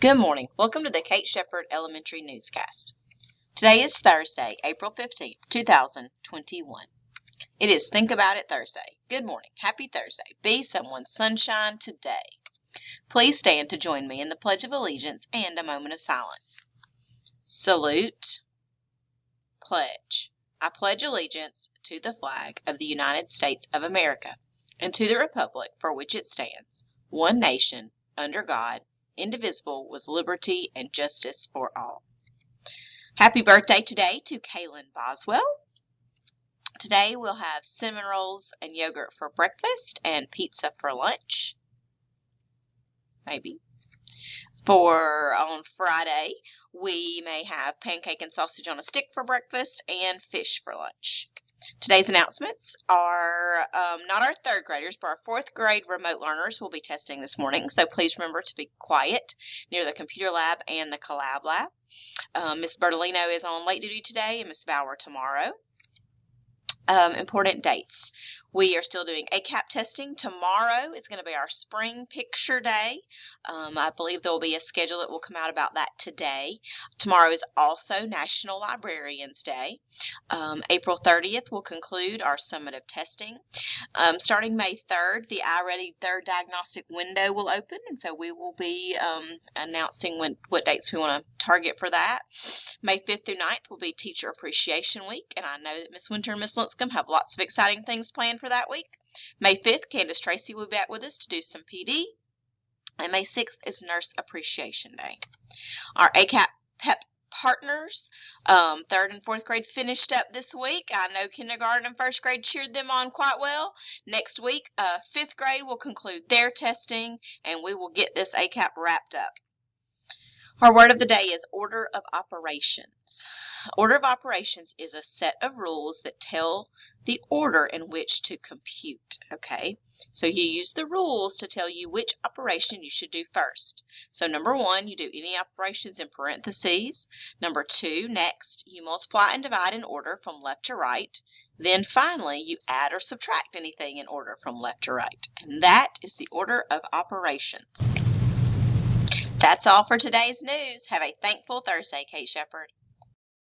Good morning. Welcome to the Kate Shepherd Elementary Newscast. Today is Thursday, April 15th, 2021. It is Think About It Thursday. Good morning. Happy Thursday. Be someone's sunshine today. Please stand to join me in the Pledge of Allegiance and a moment of silence. Salute. Pledge. I pledge allegiance to the flag of the United States of America and to the republic for which it stands, one nation, under God, indivisible, with liberty and justice for all. Happy birthday today to Kaylin Boswell. Today we'll have cinnamon rolls and yogurt for breakfast and pizza for lunch. Maybe. On Friday, we may have pancake and sausage on a stick for breakfast and fish for lunch. Today's announcements are not our third graders, but our fourth grade remote learners will be testing this morning. So please remember to be quiet near the computer lab and the collab lab. Miss Bertolino is on late duty today and Miss Bauer tomorrow. Important dates. We are still doing ACAP testing. Tomorrow is going to be our spring picture day. I believe there will be a schedule that will come out about that today. Tomorrow is also National Librarians Day. April 30th will conclude our summative testing. Starting May 3rd, the iReady third diagnostic window will open, and so we will be announcing what dates we want to target for that. May 5th through 9th will be Teacher Appreciation Week, and I know that Miss Winter and Miss Linscomb have lots of exciting things planned for that week. May 5th, Candace Tracy will be back with us to do some PD. And May 6th is Nurse Appreciation Day. Our ACAP PEP partners, 3rd and 4th grade finished up this week. I know kindergarten and 1st grade cheered them on quite well. Next week, 5th grade will conclude their testing, and we will get this ACAP wrapped up. Our word of the day is order of operations. Order of operations is a set of rules that tell the order in which to compute, okay? So you use the rules to tell you which operation you should do first. So number 1, you do any operations in parentheses. Number 2, next, you multiply and divide in order from left to right. Then finally, you add or subtract anything in order from left to right. And that is the order of operations. That's all for today's news. Have a thankful Thursday, Kate Shepherd.